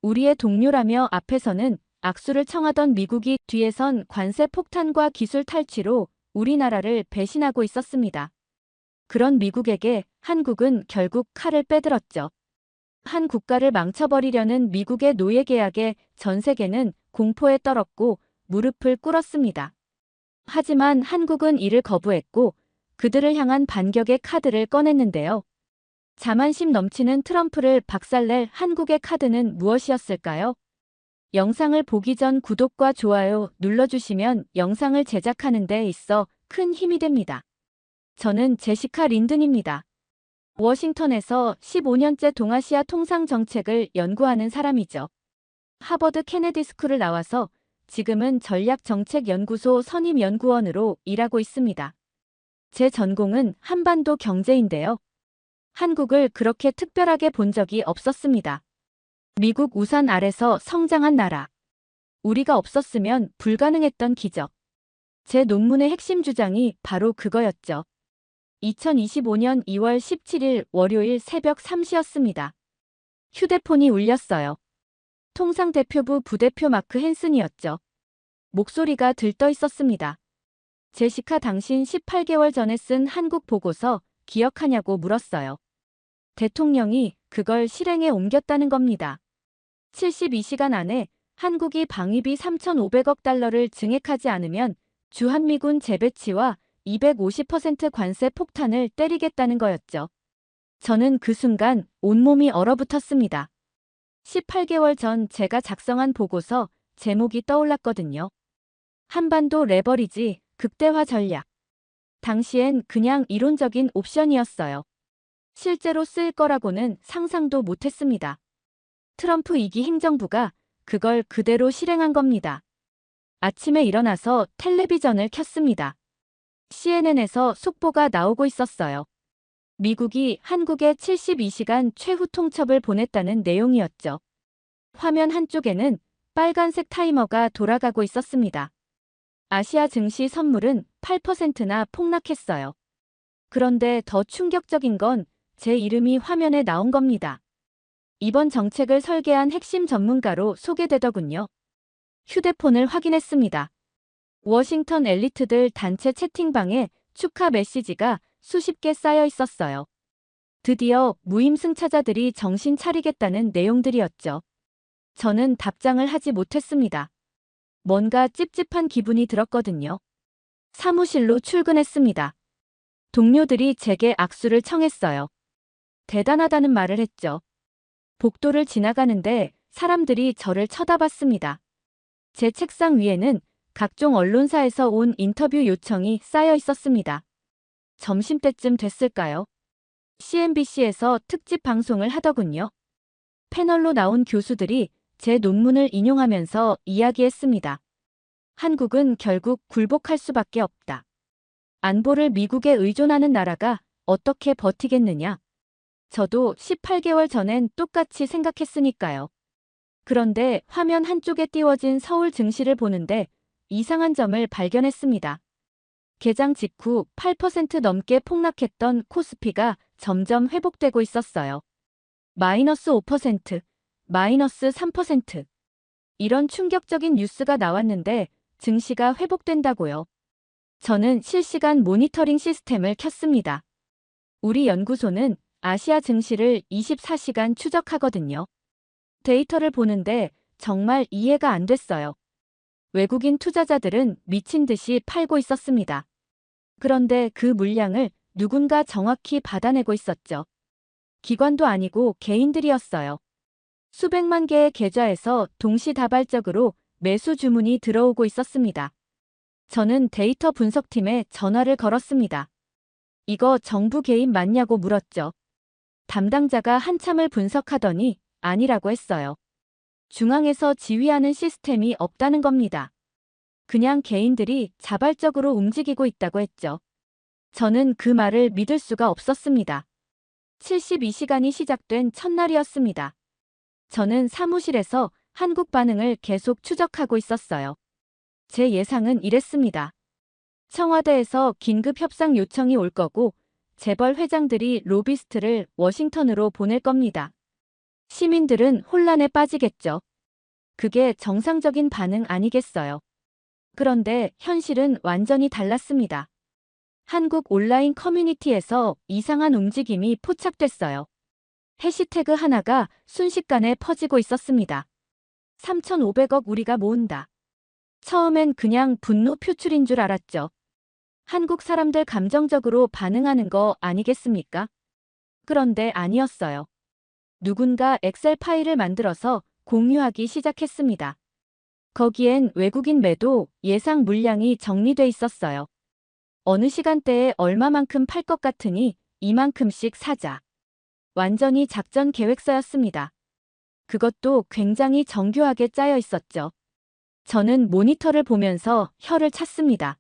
우리의 동료라며 앞에서는 악수를 청하던 미국이 뒤에선 관세 폭탄과 기술 탈취로 우리나라를 배신하고 있었습니다. 그런 미국에게 한국은 결국 칼을 빼들었죠. 한 국가를 망쳐버리려는 미국의 노예 계약에 전 세계는 공포에 떨었고 무릎을 꿇었습니다. 하지만 한국은 이를 거부했고 그들을 향한 반격의 카드를 꺼냈는데요. 자만심 넘치는 트럼프를 박살낼 한국의 카드는 무엇이었을까요? 영상을 보기 전 구독과 좋아요 눌러주시면 영상을 제작하는 데 있어 큰 힘이 됩니다. 저는 제시카 린든입니다. 워싱턴에서 15년째 동아시아 통상 정책을 연구하는 사람이죠. 하버드 케네디 스쿨을 나와서 지금은 전략정책연구소 선임연구원으로 일하고 있습니다. 제 전공은 한반도 경제인데요. 한국을 그렇게 특별하게 본 적이 없었습니다. 미국 우산 아래서 성장한 나라. 우리가 없었으면 불가능했던 기적. 제 논문의 핵심 주장이 바로 그거였죠. 2025년 2월 17일 월요일 새벽 3시였습니다. 휴대폰이 울렸어요. 통상대표부 부대표 마크 헨슨이었죠. 목소리가 들떠 있었습니다. 제시카 당신 18개월 전에 쓴 한국 보고서 기억하냐고 물었어요. 대통령이 그걸 실행에 옮겼다는 겁니다. 72시간 안에 한국이 방위비 3,500억 달러를 증액하지 않으면 주한미군 재배치와 250% 관세 폭탄을 때리겠다는 거였죠. 저는 그 순간 온몸이 얼어붙었습니다. 18개월 전 제가 작성한 보고서 제목이 떠올랐거든요. 한반도 레버리지 극대화 전략. 당시엔 그냥 이론적인 옵션이었어요. 실제로 쓰일 거라고는 상상도 못했습니다. 트럼프 2기 행정부가 그걸 그대로 실행한 겁니다. 아침에 일어나서 텔레비전을 켰습니다. CNN에서 속보가 나오고 있었어요. 미국이 한국에 72시간 최후 통첩을 보냈다는 내용이었죠. 화면 한쪽에는 빨간색 타이머가 돌아가고 있었습니다. 아시아 증시 선물은 8%나 폭락했어요. 그런데 더 충격적인 건 제 이름이 화면에 나온 겁니다. 이번 정책을 설계한 핵심 전문가로 소개되더군요. 휴대폰을 확인했습니다. 워싱턴 엘리트들 단체 채팅방에 축하 메시지가 수십 개 쌓여 있었어요. 드디어 무임승차자들이 정신 차리겠다는 내용들이었죠. 저는 답장을 하지 못했습니다. 뭔가 찝찝한 기분이 들었거든요. 사무실로 출근했습니다. 동료들이 제게 악수를 청했어요. 대단하다는 말을 했죠. 복도를 지나가는데 사람들이 저를 쳐다봤습니다. 제 책상 위에는 각종 언론사에서 온 인터뷰 요청이 쌓여 있었습니다. 점심때쯤 됐을까요? CNBC에서 특집 방송을 하더군요. 패널로 나온 교수들이 제 논문을 인용하면서 이야기했습니다. 한국은 결국 굴복할 수밖에 없다. 안보를 미국에 의존하는 나라가 어떻게 버티겠느냐? 저도 18개월 전엔 똑같이 생각했으니까요. 그런데 화면 한쪽에 띄워진 서울 증시를 보는데 이상한 점을 발견했습니다. 개장 직후 8% 넘게 폭락했던 코스피가 점점 회복되고 있었어요. 마이너스 5%, 마이너스 3%. 이런 충격적인 뉴스가 나왔는데 증시가 회복된다고요. 저는 실시간 모니터링 시스템을 켰습니다. 우리 연구소는 아시아 증시를 24시간 추적하거든요. 데이터를 보는데 정말 이해가 안 됐어요. 외국인 투자자들은 미친 듯이 팔고 있었습니다. 그런데 그 물량을 누군가 정확히 받아내고 있었죠. 기관도 아니고 개인들이었어요. 수백만 개의 계좌에서 동시다발적으로 매수 주문이 들어오고 있었습니다. 저는 데이터 분석팀에 전화를 걸었습니다. 이거 정부 개입 맞냐고 물었죠. 담당자가 한참을 분석하더니 아니라고 했어요. 중앙에서 지휘하는 시스템이 없다는 겁니다. 그냥 개인들이 자발적으로 움직이고 있다고 했죠. 저는 그 말을 믿을 수가 없었습니다. 72시간이 시작된 첫날이었습니다. 저는 사무실에서 한국 반응을 계속 추적하고 있었어요. 제 예상은 이랬습니다. 청와대에서 긴급 협상 요청이 올 거고 재벌 회장들이 로비스트를 워싱턴으로 보낼 겁니다. 시민들은 혼란에 빠지겠죠. 그게 정상적인 반응 아니겠어요. 그런데 현실은 완전히 달랐습니다. 한국 온라인 커뮤니티에서 이상한 움직임이 포착됐어요. 해시태그 하나가 순식간에 퍼지고 있었습니다. 3,500억 우리가 모은다. 처음엔 그냥 분노 표출인 줄 알았죠. 한국 사람들 감정적으로 반응하는 거 아니겠습니까? 그런데 아니었어요. 누군가 엑셀 파일을 만들어서 공유하기 시작했습니다. 거기엔 외국인 매도 예상 물량이 정리돼 있었어요. 어느 시간대에 얼마만큼 팔 것 같으니 이만큼씩 사자. 완전히 작전 계획서였습니다. 그것도 굉장히 정교하게 짜여 있었죠. 저는 모니터를 보면서 혀를 찼습니다.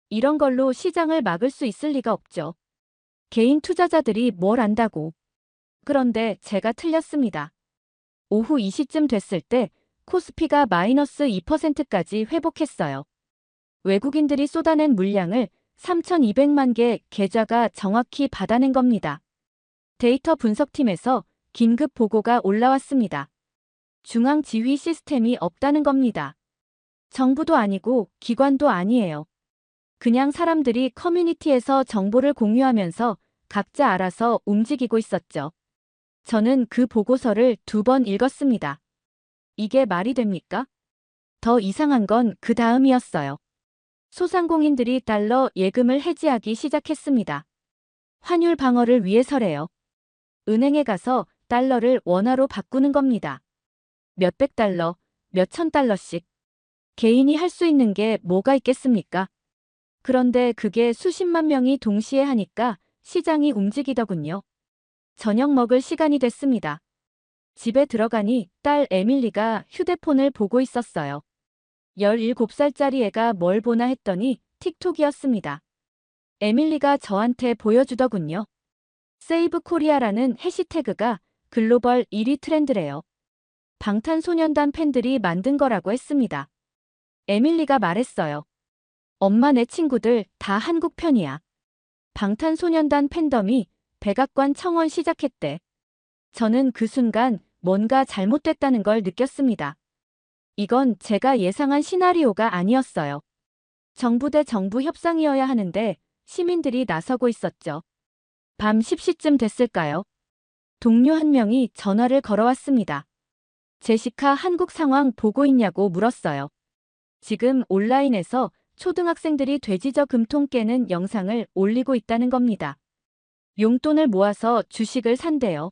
이런 걸로 시장을 막을 수 있을 리가 없죠. 개인 투자자들이 뭘 안다고. 그런데 제가 틀렸습니다. 오후 2시쯤 됐을 때 코스피가 마이너스 2%까지 회복했어요. 외국인들이 쏟아낸 물량을 3,200만 개 계좌가 정확히 받아낸 겁니다. 데이터 분석팀에서 긴급 보고가 올라왔습니다. 중앙 지휘 시스템이 없다는 겁니다. 정부도 아니고 기관도 아니에요. 그냥 사람들이 커뮤니티에서 정보를 공유하면서 각자 알아서 움직이고 있었죠. 저는 그 보고서를 2번 읽었습니다. 이게 말이 됩니까? 더 이상한 건 그 다음이었어요. 소상공인들이 달러 예금을 해지하기 시작했습니다. 환율 방어를 위해서래요. 은행에 가서 달러를 원화로 바꾸는 겁니다. 몇백 달러, 몇천 달러씩. 개인이 할 수 있는 게 뭐가 있겠습니까? 그런데 그게 수십만 명이 동시에 하니까 시장이 움직이더군요. 저녁 먹을 시간이 됐습니다. 집에 들어가니 딸 에밀리가 휴대폰을 보고 있었어요. 17살짜리 애가 뭘 보나 했더니 틱톡이었습니다. 에밀리가 저한테 보여주더군요. 세이브 코리아라는 해시태그가 글로벌 1위 트렌드래요. 방탄소년단 팬들이 만든 거라고 했습니다. 에밀리가 말했어요. 엄마 내 친구들 다 한국 편이야. 방탄소년단 팬덤이 백악관 청원 시작했대. 저는 그 순간 뭔가 잘못됐다는 걸 느꼈습니다. 이건 제가 예상한 시나리오가 아니었어요. 정부 대 정부 협상이어야 하는데 시민들이 나서고 있었죠. 밤 10시쯤 됐을까요? 동료 한 명이 전화를 걸어왔습니다. 제시카 한국 상황 보고 있냐고 물었어요. 지금 온라인에서 초등학생들이 돼지저 금통 깨는 영상을 올리고 있다는 겁니다. 용돈을 모아서 주식을 산대요.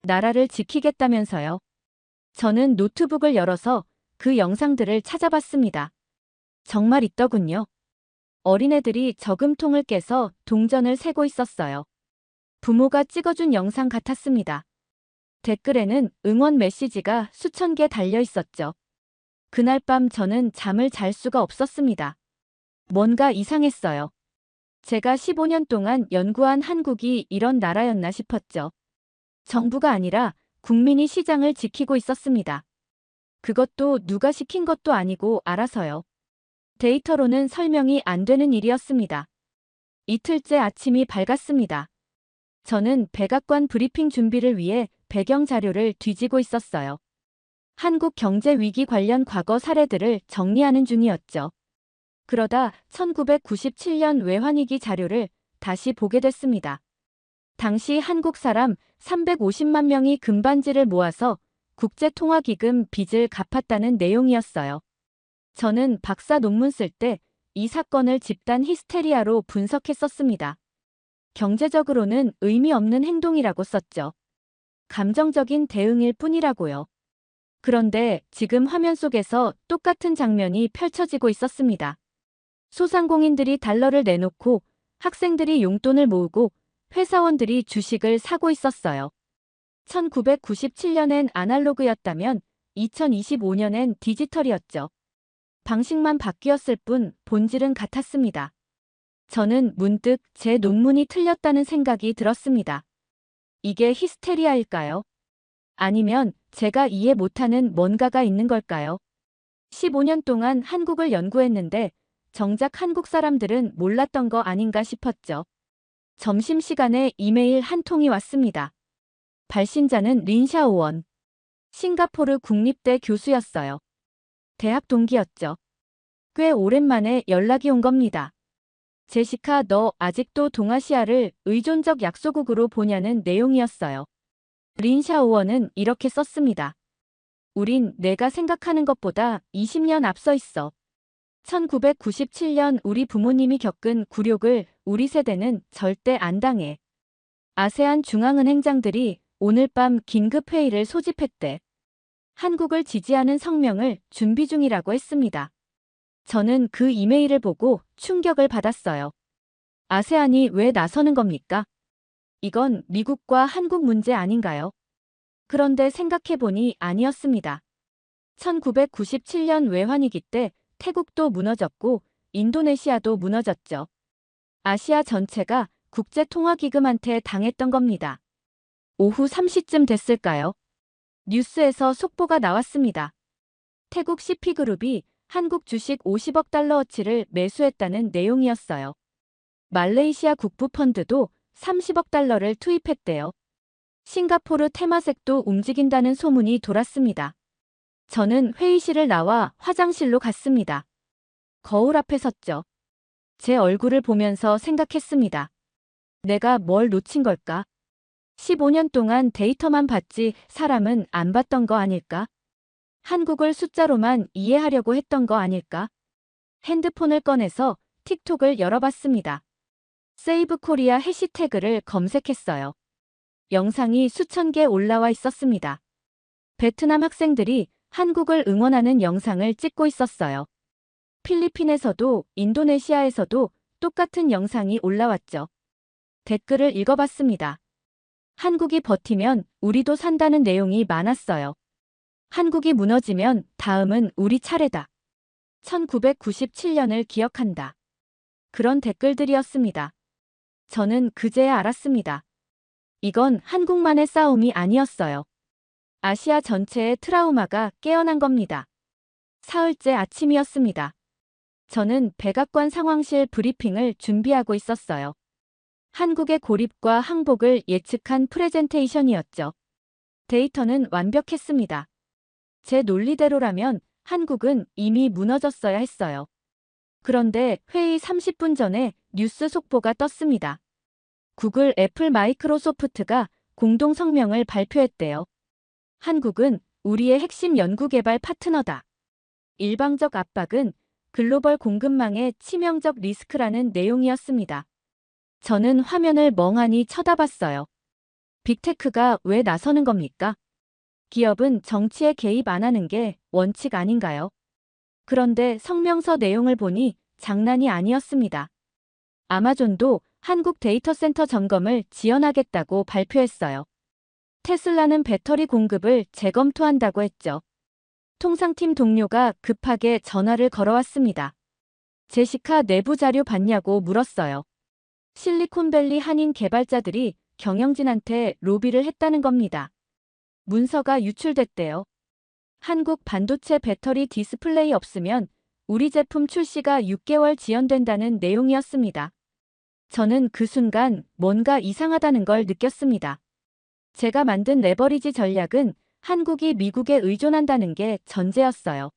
나라를 지키겠다면서요. 저는 노트북을 열어서 그 영상들을 찾아봤습니다. 정말 있더군요. 어린애들이 저금통을 깨서 동전을 세고 있었어요. 부모가 찍어준 영상 같았습니다. 댓글에는 응원 메시지가 수천 개 달려 있었죠. 그날 밤 저는 잠을 잘 수가 없었습니다. 뭔가 이상했어요. 제가 15년 동안 연구한 한국이 이런 나라였나 싶었죠. 정부가 아니라 국민이 시장을 지키고 있었습니다. 그것도 누가 시킨 것도 아니고 알아서요. 데이터로는 설명이 안 되는 일이었습니다. 이틀째 아침이 밝았습니다. 저는 백악관 브리핑 준비를 위해 배경 자료를 뒤지고 있었어요. 한국 경제 위기 관련 과거 사례들을 정리하는 중이었죠. 그러다 1997년 외환위기 자료를 다시 보게 됐습니다. 당시 한국 사람 350만 명이 금반지를 모아서 국제통화기금 빚을 갚았다는 내용이었어요. 저는 박사 논문 쓸 때 이 사건을 집단 히스테리아로 분석했었습니다. 경제적으로는 의미 없는 행동이라고 썼죠. 감정적인 대응일 뿐이라고요. 그런데 지금 화면 속에서 똑같은 장면이 펼쳐지고 있었습니다. 소상공인들이 달러를 내놓고 학생들이 용돈을 모으고 회사원들이 주식을 사고 있었어요. 1997년엔 아날로그였다면 2025년엔 디지털이었죠. 방식만 바뀌었을 뿐 본질은 같았습니다. 저는 문득 제 논문이 틀렸다는 생각이 들었습니다. 이게 히스테리아일까요? 아니면 제가 이해 못하는 뭔가가 있는 걸까요? 15년 동안 한국을 연구했는데 정작 한국 사람들은 몰랐던 거 아닌가 싶었죠. 점심시간에 이메일 한 통이 왔습니다. 발신자는 린샤오원. 싱가포르 국립대 교수였어요. 대학 동기였죠. 꽤 오랜만에 연락이 온 겁니다. 제시카, 너 아직도 동아시아를 의존적 약소국으로 보냐는 내용이었어요. 린샤오원은 이렇게 썼습니다. 우린 내가 생각하는 것보다 20년 앞서 있어. 1997년 우리 부모님이 겪은 굴욕을 우리 세대는 절대 안 당해. 아세안 중앙은행장들이 오늘 밤 긴급회의를 소집했대. 한국을 지지하는 성명을 준비 중이라고 했습니다. 저는 그 이메일을 보고 충격을 받았어요. 아세안이 왜 나서는 겁니까? 이건 미국과 한국 문제 아닌가요? 그런데 생각해보니 아니었습니다. 1997년 외환위기 때 태국도 무너졌고 인도네시아도 무너졌죠. 아시아 전체가 국제통화기금한테 당했던 겁니다. 오후 3시쯤 됐을까요? 뉴스에서 속보가 나왔습니다. 태국 CP그룹이 한국 주식 50억 달러어치를 매수했다는 내용이었어요. 말레이시아 국부펀드도 30억 달러를 투입했대요. 싱가포르 테마색도 움직인다는 소문이 돌았습니다. 저는 회의실을 나와 화장실로 갔습니다. 거울 앞에 섰죠. 제 얼굴을 보면서 생각했습니다. 내가 뭘 놓친 걸까? 15년 동안 데이터만 봤지 사람은 안 봤던 거 아닐까? 한국을 숫자로만 이해하려고 했던 거 아닐까? 핸드폰을 꺼내서 틱톡을 열어봤습니다. 세이브 코리아 해시태그를 검색했어요. 영상이 수천 개 올라와 있었습니다. 베트남 학생들이 한국을 응원하는 영상을 찍고 있었어요. 필리핀에서도 인도네시아에서도 똑같은 영상이 올라왔죠. 댓글을 읽어봤습니다. 한국이 버티면 우리도 산다는 내용이 많았어요. 한국이 무너지면 다음은 우리 차례다. 1997년을 기억한다. 그런 댓글들이었습니다. 저는 그제야 알았습니다. 이건 한국만의 싸움이 아니었어요. 아시아 전체의 트라우마가 깨어난 겁니다. 사흘째 아침이었습니다. 저는 백악관 상황실 브리핑을 준비하고 있었어요. 한국의 고립과 항복을 예측한 프레젠테이션이었죠. 데이터는 완벽했습니다. 제 논리대로라면 한국은 이미 무너졌어야 했어요. 그런데 회의 30분 전에 뉴스 속보가 떴습니다. 구글, 애플, 마이크로소프트가 공동 성명을 발표했대요. 한국은 우리의 핵심 연구개발 파트너다. 일방적 압박은 글로벌 공급망의 치명적 리스크라는 내용이었습니다. 저는 화면을 멍하니 쳐다봤어요. 빅테크가 왜 나서는 겁니까? 기업은 정치에 개입 안 하는 게 원칙 아닌가요? 그런데 성명서 내용을 보니 장난이 아니었습니다. 아마존도 한국 데이터센터 점검을 지원하겠다고 발표했어요. 테슬라는 배터리 공급을 재검토한다고 했죠. 통상팀 동료가 급하게 전화를 걸어왔습니다. 제시카 내부 자료 봤냐고 물었어요. 실리콘밸리 한인 개발자들이 경영진한테 로비를 했다는 겁니다. 문서가 유출됐대요. 한국 반도체 배터리 디스플레이 없으면 우리 제품 출시가 6개월 지연된다는 내용이었습니다. 저는 그 순간 뭔가 이상하다는 걸 느꼈습니다. 제가 만든 레버리지 전략은 한국이 미국에 의존한다는 게 전제였어요.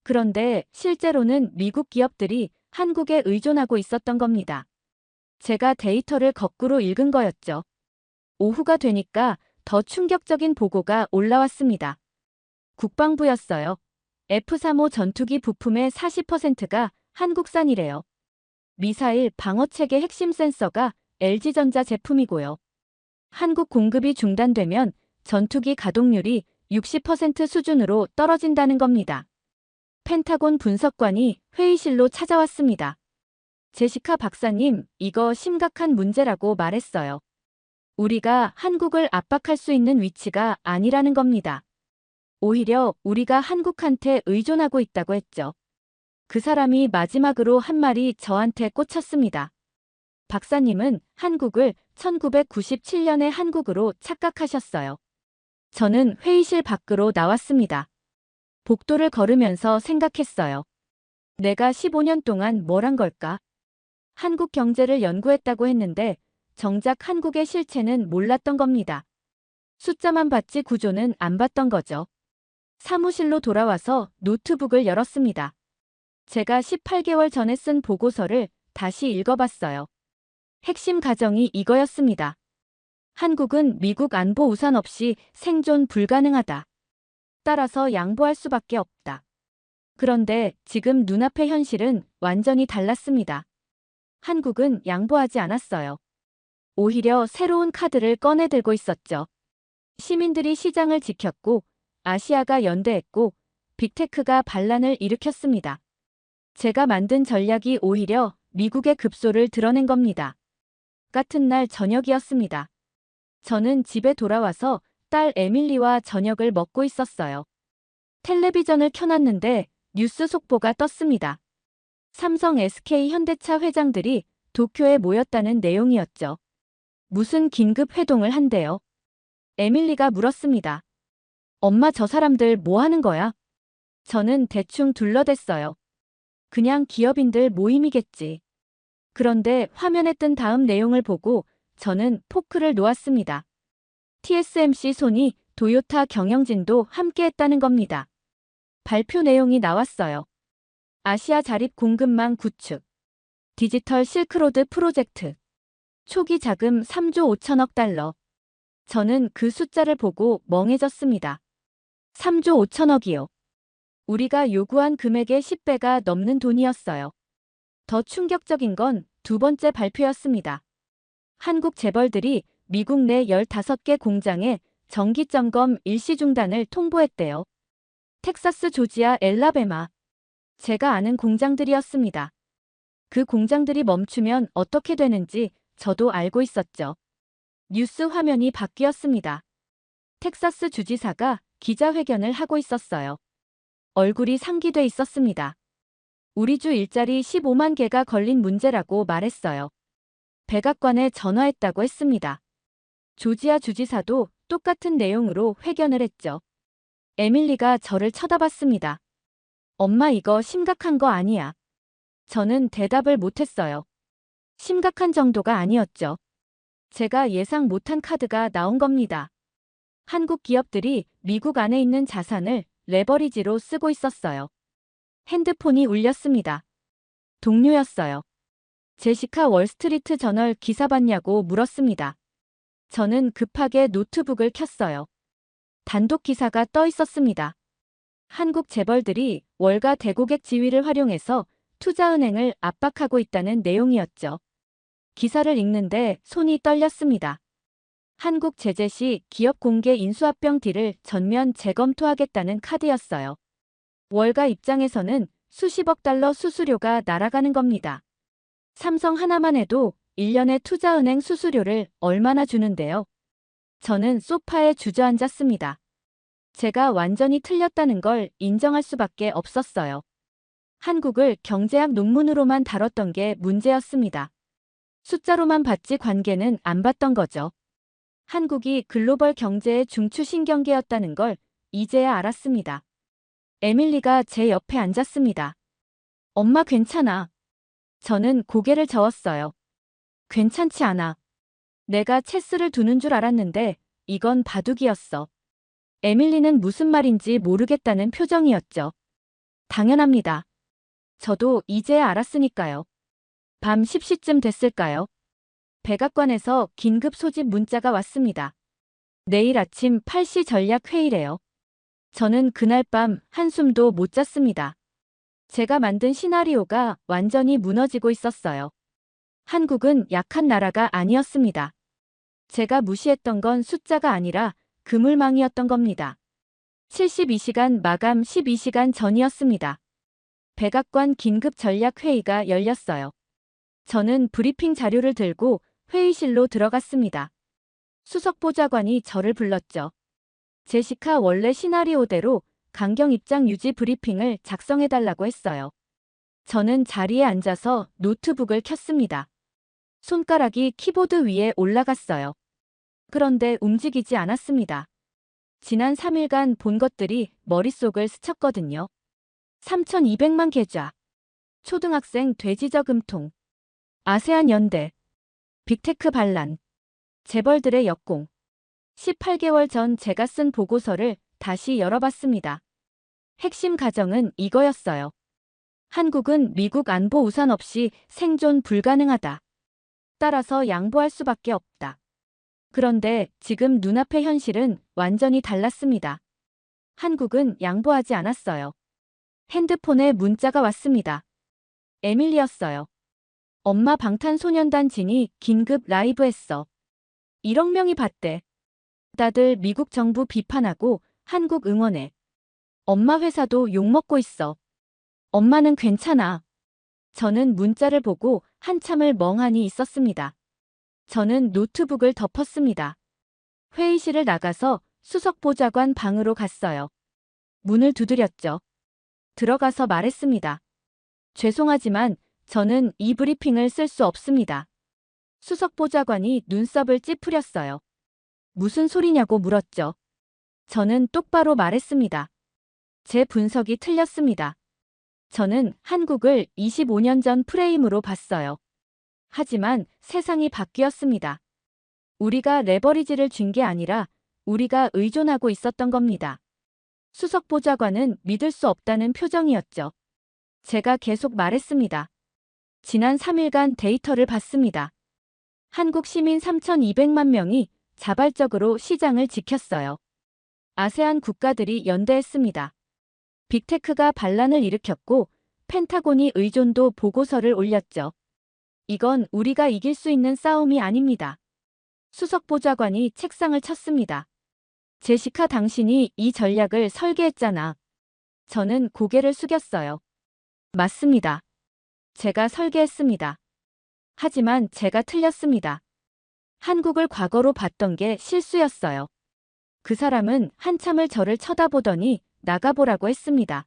그런데 실제로는 미국 기업들이 한국에 의존하고 있었던 겁니다. 제가 데이터를 거꾸로 읽은 거였죠. 오후가 되니까 더 충격적인 보고가 올라왔습니다. 국방부였어요. F-35 전투기 부품의 40%가 한국산이래요. 미사일 방어체계 핵심 센서가 LG전자 제품이고요. 한국 공급이 중단되면 전투기 가동률이 60% 수준으로 떨어진다는 겁니다. 펜타곤 분석관이 회의실로 찾아왔습니다. 제시카 박사님, 이거 심각한 문제라고 말했어요. 우리가 한국을 압박할 수 있는 위치가 아니라는 겁니다. 오히려 우리가 한국한테 의존하고 있다고 했죠. 그 사람이 마지막으로 한 말이 저한테 꽂혔습니다. 박사님은 한국을 1997년의 한국으로 착각하셨어요. 저는 회의실 밖으로 나왔습니다. 복도를 걸으면서 생각했어요. 내가 15년 동안 뭘 한 걸까? 한국 경제를 연구했다고 했는데 정작 한국의 실체는 몰랐던 겁니다. 숫자만 봤지 구조는 안 봤던 거죠. 사무실로 돌아와서 노트북을 열었습니다. 제가 18개월 전에 쓴 보고서를 다시 읽어봤어요. 핵심 가정이 이거였습니다. 한국은 미국 안보 우산 없이 생존 불가능하다. 따라서 양보할 수밖에 없다. 그런데 지금 눈앞의 현실은 완전히 달랐습니다. 한국은 양보하지 않았어요. 오히려 새로운 카드를 꺼내들고 있었죠. 시민들이 시장을 지켰고 아시아가 연대했고 빅테크가 반란을 일으켰습니다. 제가 만든 전략이 오히려 미국의 급소를 드러낸 겁니다. 같은 날 저녁이었습니다. 저는 집에 돌아와서 딸 에밀리와 저녁을 먹고 있었어요. 텔레비전을 켜놨는데 뉴스 속보가 떴습니다. 삼성 SK 현대차 회장들이 도쿄에 모였다는 내용이었죠. 무슨 긴급 회동을 한대요? 에밀리가 물었습니다. 엄마 저 사람들 뭐 하는 거야? 저는 대충 둘러댔어요. 그냥 기업인들 모임이겠지. 그런데 화면에 뜬 다음 내용을 보고 저는 포크를 놓았습니다. TSMC, 소니, 도요타, 경영진도 함께했다는 겁니다. 발표 내용이 나왔어요. 아시아 자립 공급망 구축, 디지털 실크로드 프로젝트, 초기 자금 3조 5천억 달러. 저는 그 숫자를 보고 멍해졌습니다. 3조 5천억이요. 우리가 요구한 금액의 10배가 넘는 돈이었어요. 더 충격적인 건 두 번째 발표였습니다. 한국 재벌들이 미국 내 15개 공장에 정기점검 일시 중단을 통보했대요. 텍사스, 조지아, 엘라베마. 제가 아는 공장들이었습니다. 그 공장들이 멈추면 어떻게 되는지 저도 알고 있었죠. 뉴스 화면이 바뀌었습니다. 텍사스 주지사가 기자회견을 하고 있었어요. 얼굴이 상기돼 있었습니다. 우리 주 일자리 15만 개가 걸린 문제라고 말했어요. 백악관에 전화했다고 했습니다. 조지아 주지사도 똑같은 내용으로 회견을 했죠. 에밀리가 저를 쳐다봤습니다. 엄마 이거 심각한 거 아니야. 저는 대답을 못했어요. 심각한 정도가 아니었죠. 제가 예상 못한 카드가 나온 겁니다. 한국 기업들이 미국 안에 있는 자산을 레버리지로 쓰고 있었어요. 핸드폰이 울렸습니다. 동료였어요. 제시카, 월스트리트 저널 기사 봤냐고 물었습니다. 저는 급하게 노트북을 켰어요. 단독 기사가 떠 있었습니다. 한국 재벌들이 월가 대고객 지위를 활용해서 투자은행을 압박하고 있다는 내용이었죠. 기사를 읽는데 손이 떨렸습니다. 한국 제재 시 기업 공개 인수합병 딜을 전면 재검토하겠다는 카드였어요. 월가 입장에서는 수십억 달러 수수료가 날아가는 겁니다. 삼성 하나만 해도 1년에 투자은행 수수료를 얼마나 주는데요? 저는 소파에 주저앉았습니다. 제가 완전히 틀렸다는 걸 인정할 수밖에 없었어요. 한국을 경제학 논문으로만 다뤘던 게 문제였습니다. 숫자로만 봤지 관계는 안 봤던 거죠. 한국이 글로벌 경제의 중추 신경계였다는 걸 이제야 알았습니다. 에밀리가 제 옆에 앉았습니다. 엄마 괜찮아. 저는 고개를 저었어요. 괜찮지 않아. 내가 체스를 두는 줄 알았는데 이건 바둑이었어. 에밀리는 무슨 말인지 모르겠다는 표정이었죠. 당연합니다. 저도 이제야 알았으니까요. 밤 10시쯤 됐을까요? 백악관에서 긴급 소집 문자가 왔습니다. 내일 아침 8시 전략 회의래요. 저는 그날 밤 한숨도 못 잤습니다. 제가 만든 시나리오가 완전히 무너지고 있었어요. 한국은 약한 나라가 아니었습니다. 제가 무시했던 건 숫자가 아니라 그물망이었던 겁니다. 72시간 마감 12시간 전이었습니다. 백악관 긴급 전략 회의가 열렸어요. 저는 브리핑 자료를 들고 회의실로 들어갔습니다. 수석보좌관이 저를 불렀죠. 제시카 원래 시나리오대로 강경 입장 유지 브리핑을 작성해달라고 했어요. 저는 자리에 앉아서 노트북을 켰습니다. 손가락이 키보드 위에 올라갔어요. 그런데 움직이지 않았습니다. 지난 3일간 본 것들이 머릿속을 스쳤거든요. 3,200만 계좌, 초등학생 돼지 저금통, 아세안 연대, 빅테크 반란, 재벌들의 역공. 18개월 전 제가 쓴 보고서를 다시 열어봤습니다. 핵심 가정은 이거였어요. 한국은 미국 안보 우산 없이 생존 불가능하다. 따라서 양보할 수밖에 없다. 그런데 지금 눈앞의 현실은 완전히 달랐습니다. 한국은 양보하지 않았어요. 핸드폰에 문자가 왔습니다. 에밀리였어요. 엄마 방탄소년단 진이 긴급 라이브했어. 1억 명이 봤대. 다들 미국 정부 비판하고 한국 응원해. 엄마 회사도 욕먹고 있어. 엄마는 괜찮아. 저는 문자를 보고 한참을 멍하니 있었습니다. 저는 노트북을 덮었습니다. 회의실을 나가서 수석보좌관 방으로 갔어요. 문을 두드렸죠. 들어가서 말했습니다. 죄송하지만 저는 이 브리핑을 쓸 수 없습니다. 수석보좌관이 눈썹을 찌푸렸어요. 무슨 소리냐고 물었죠. 저는 똑바로 말했습니다. 제 분석이 틀렸습니다. 저는 한국을 25년 전 프레임으로 봤어요. 하지만 세상이 바뀌었습니다. 우리가 레버리지를 준 게 아니라 우리가 의존하고 있었던 겁니다. 수석보좌관은 믿을 수 없다는 표정이었죠. 제가 계속 말했습니다. 지난 3일간 데이터를 봤습니다. 한국 시민 3,200만 명이 자발적으로 시장을 지켰어요. 아세안 국가들이 연대했습니다. 빅테크가 반란을 일으켰고 펜타곤이 의존도 보고서를 올렸죠. 이건 우리가 이길 수 있는 싸움이 아닙니다. 수석보좌관이 책상을 쳤습니다. 제시카, 당신이 이 전략을 설계했잖아. 저는 고개를 숙였어요. 맞습니다. 제가 설계했습니다. 하지만 제가 틀렸습니다. 한국을 과거로 봤던 게 실수였어요. 그 사람은 한참을 저를 쳐다보더니 나가보라고 했습니다.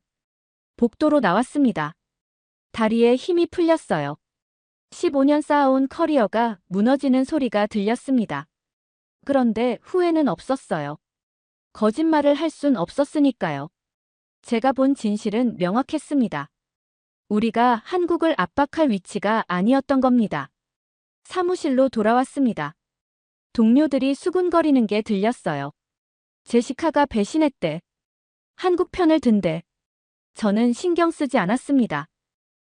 복도로 나왔습니다. 다리에 힘이 풀렸어요. 15년 쌓아온 커리어가 무너지는 소리가 들렸습니다. 그런데 후회는 없었어요. 거짓말을 할 순 없었으니까요. 제가 본 진실은 명확했습니다. 우리가 한국을 압박할 위치가 아니었던 겁니다. 사무실로 돌아왔습니다. 동료들이 수군거리는 게 들렸어요. 제시카가 배신했대. 한국 편을 든대. 저는 신경 쓰지 않았습니다.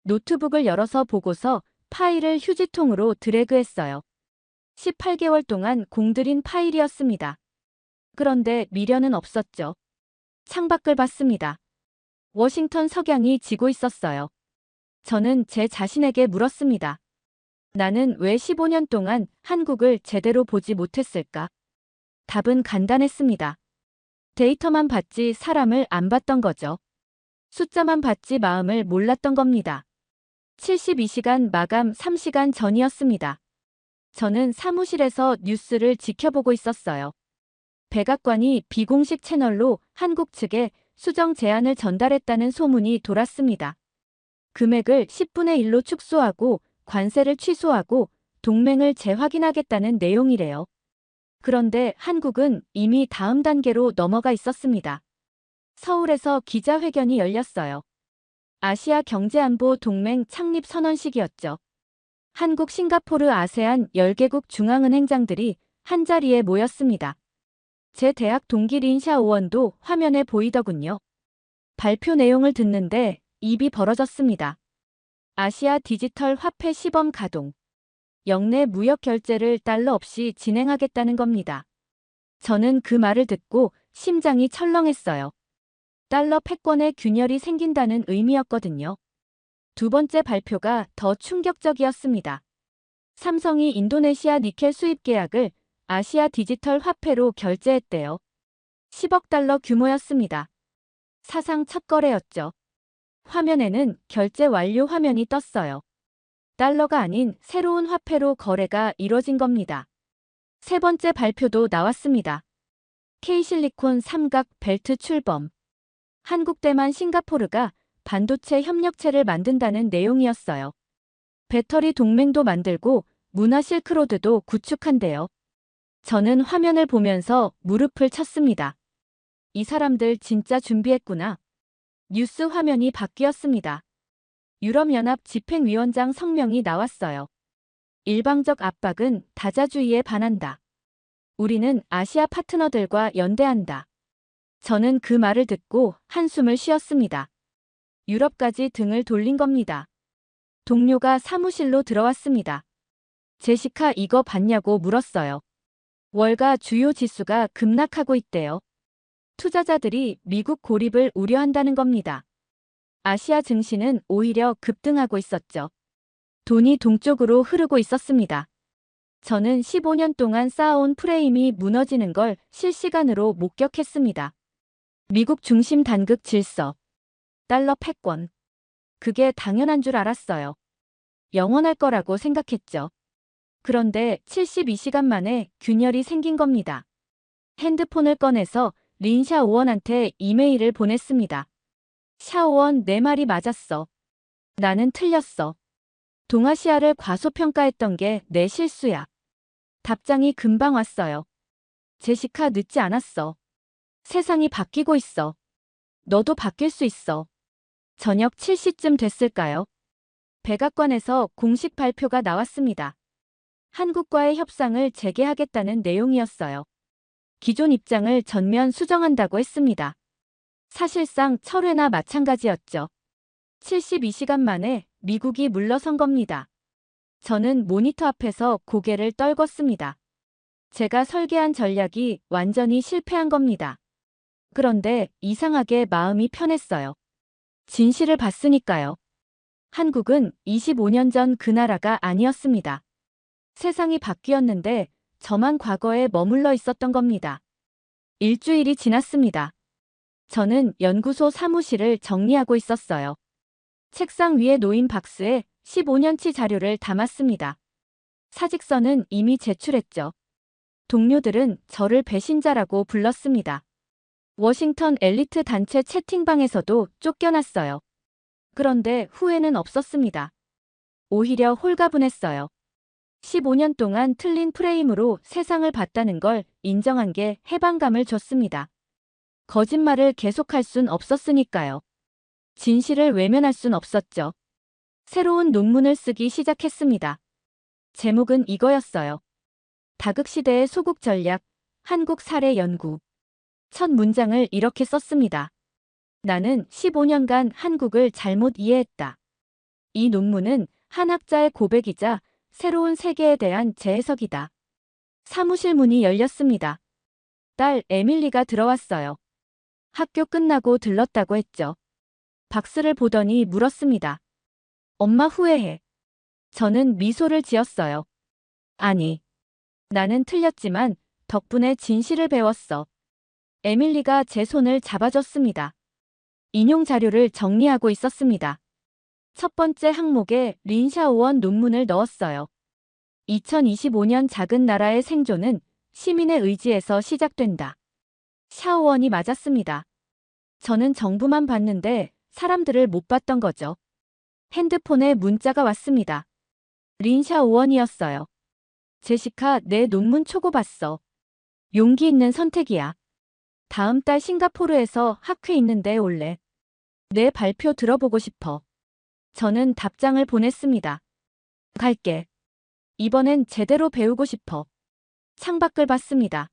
노트북을 열어서 보고서 파일을 휴지통으로 드래그했어요. 18개월 동안 공들인 파일이었습니다. 그런데 미련은 없었죠. 창밖을 봤습니다. 워싱턴 석양이 지고 있었어요. 저는 제 자신에게 물었습니다. 나는 왜 15년 동안 한국을 제대로 보지 못했을까? 답은 간단했습니다. 데이터만 봤지 사람을 안 봤던 거죠. 숫자만 봤지 마음을 몰랐던 겁니다. 72시간 마감 3시간 전이었습니다. 저는 사무실에서 뉴스를 지켜보고 있었어요. 백악관이 비공식 채널로 한국 측에 수정 제안을 전달했다는 소문이 돌았습니다. 금액을 10분의 1로 축소하고 관세를 취소하고 동맹을 재확인하겠다는 내용이래요. 그런데 한국은 이미 다음 단계로 넘어가 있었습니다. 서울에서 기자회견이 열렸어요. 아시아 경제안보 동맹 창립 선언식이었죠. 한국, 싱가포르, 아세안 10개국 중앙은행장들이 한자리에 모였습니다. 제 대학 동기 린샤 오원도 화면에 보이더군요. 발표 내용을 듣는데 입이 벌어졌습니다. 아시아 디지털 화폐 시범 가동. 역내 무역 결제를 달러 없이 진행하겠다는 겁니다. 저는 그 말을 듣고 심장이 철렁했어요. 달러 패권의 균열이 생긴다는 의미였거든요. 두 번째 발표가 더 충격적이었습니다. 삼성이 인도네시아 니켈 수입 계약을 아시아 디지털 화폐로 결제했대요. 10억 달러 규모였습니다. 사상 첫 거래였죠. 화면에는 결제 완료 화면이 떴어요. 달러가 아닌 새로운 화폐로 거래가 이뤄진 겁니다. 세 번째 발표도 나왔습니다. K실리콘 삼각 벨트 출범. 한국, 대만, 싱가포르가 반도체 협력체를 만든다는 내용이었어요. 배터리 동맹도 만들고 문화 실크로드도 구축한대요. 저는 화면을 보면서 무릎을 쳤습니다. 이 사람들 진짜 준비했구나. 뉴스 화면이 바뀌었습니다. 유럽연합 집행위원장 성명이 나왔어요. 일방적 압박은 다자주의에 반한다. 우리는 아시아 파트너들과 연대한다. 저는 그 말을 듣고 한숨을 쉬었습니다. 유럽까지 등을 돌린 겁니다. 동료가 사무실로 들어왔습니다. 제시카 이거 봤냐고 물었어요. 월가 주요 지수가 급락하고 있대요. 투자자들이 미국 고립을 우려한다는 겁니다. 아시아 증시는 오히려 급등하고 있었죠. 돈이 동쪽으로 흐르고 있었습니다. 저는 15년 동안 쌓아온 프레임이 무너지는 걸 실시간으로 목격했습니다. 미국 중심 단극 질서, 달러 패권. 그게 당연한 줄 알았어요. 영원할 거라고 생각했죠. 그런데 72시간 만에 균열이 생긴 겁니다. 핸드폰을 꺼내서 린 샤오원한테 이메일을 보냈습니다. 샤오원, 내 말이 맞았어. 나는 틀렸어. 동아시아를 과소평가했던 게 내 실수야. 답장이 금방 왔어요. 제시카, 늦지 않았어. 세상이 바뀌고 있어. 너도 바뀔 수 있어. 저녁 7시쯤 됐을까요? 백악관에서 공식 발표가 나왔습니다. 한국과의 협상을 재개하겠다는 내용이었어요. 기존 입장을 전면 수정한다고 했습니다. 사실상 철회나 마찬가지였죠. 72시간 만에 미국이 물러선 겁니다. 저는 모니터 앞에서 고개를 떨궜습니다. 제가 설계한 전략이 완전히 실패한 겁니다. 그런데 이상하게 마음이 편했어요. 진실을 봤으니까요. 한국은 25년 전 그 나라가 아니었습니다. 세상이 바뀌었는데 저만 과거에 머물러 있었던 겁니다. 일주일이 지났습니다. 저는 연구소 사무실을 정리하고 있었어요. 책상 위에 놓인 박스에 15년치 자료를 담았습니다. 사직서는 이미 제출했죠. 동료들은 저를 배신자라고 불렀습니다. 워싱턴 엘리트 단체 채팅방에서도 쫓겨났어요. 그런데 후회는 없었습니다. 오히려 홀가분했어요. 15년 동안 틀린 프레임으로 세상을 봤다는 걸 인정한 게 해방감을 줬습니다. 거짓말을 계속할 순 없었으니까요. 진실을 외면할 순 없었죠. 새로운 논문을 쓰기 시작했습니다. 제목은 이거였어요. 다극시대의 소국 전략, 한국 사례 연구. 첫 문장을 이렇게 썼습니다. 나는 15년간 한국을 잘못 이해했다. 이 논문은 한 학자의 고백이자 새로운 세계에 대한 재해석이다. 사무실 문이 열렸습니다. 딸 에밀리가 들어왔어요. 학교 끝나고 들렀다고 했죠. 박스를 보더니 물었습니다. 엄마 후회해. 저는 미소를 지었어요. 아니, 나는 틀렸지만 덕분에 진실을 배웠어. 에밀리가 제 손을 잡아줬습니다. 인용 자료를 정리하고 있었습니다. 첫 번째 항목에 린 샤오원 논문을 넣었어요. 2025년 작은 나라의 생존은 시민의 의지에서 시작된다. 샤오원이 맞았습니다. 저는 정보만 봤는데 사람들을 못 봤던 거죠. 핸드폰에 문자가 왔습니다. 린 샤오원이었어요. 제시카, 내 논문 초고 봤어. 용기 있는 선택이야. 다음 달 싱가포르에서 학회 있는데 올래. 내 발표 들어보고 싶어. 저는 답장을 보냈습니다. 갈게. 이번엔 제대로 배우고 싶어. 창밖을 봤습니다.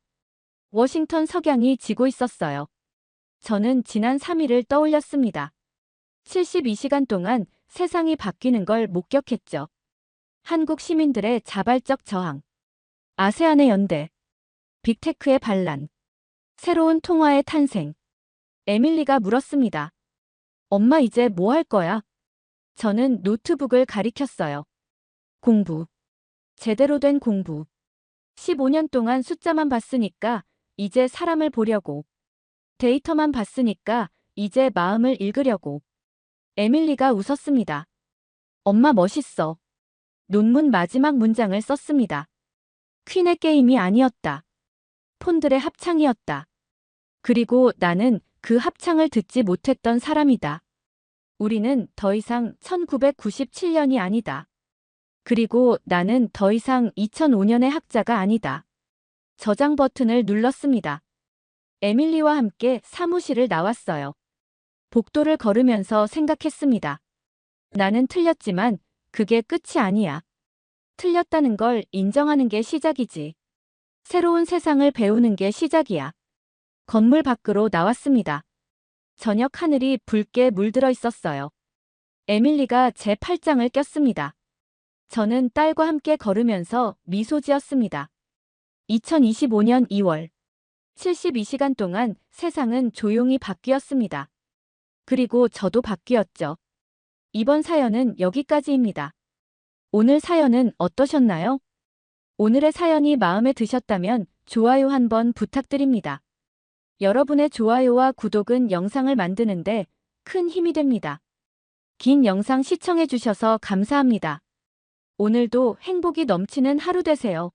워싱턴 석양이 지고 있었어요. 저는 지난 3일을 떠올렸습니다. 72시간 동안 세상이 바뀌는 걸 목격했죠. 한국 시민들의 자발적 저항, 아세안의 연대, 빅테크의 반란, 새로운 통화의 탄생. 에밀리가 물었습니다. 엄마 이제 뭐 할 거야? 저는 노트북을 가리켰어요. 공부. 제대로 된 공부. 15년 동안 숫자만 봤으니까 이제 사람을 보려고. 데이터만 봤으니까 이제 마음을 읽으려고. 에밀리가 웃었습니다. 엄마 멋있어. 논문 마지막 문장을 썼습니다. 퀸의 게임이 아니었다. 폰들의 합창이었다. 그리고 나는 그 합창을 듣지 못했던 사람이다. 우리는 더 이상 1997년이 아니다. 그리고 나는 더 이상 2005년의 학자가 아니다. 저장 버튼을 눌렀습니다. 에밀리와 함께 사무실을 나왔어요. 복도를 걸으면서 생각했습니다. 나는 틀렸지만 그게 끝이 아니야. 틀렸다는 걸 인정하는 게 시작이지. 새로운 세상을 배우는 게 시작이야. 건물 밖으로 나왔습니다. 저녁 하늘이 붉게 물들어 있었어요. 에밀리가 제 팔짱을 꼈습니다. 저는 딸과 함께 걸으면서 미소 지었습니다. 2025년 2월. 72시간 동안 세상은 조용히 바뀌었습니다. 그리고 저도 바뀌었죠. 이번 사연은 여기까지입니다. 오늘 사연은 어떠셨나요? 오늘의 사연이 마음에 드셨다면 좋아요 한번 부탁드립니다. 여러분의 좋아요와 구독은 영상을 만드는데 큰 힘이 됩니다. 긴 영상 시청해주셔서 감사합니다. 오늘도 행복이 넘치는 하루 되세요.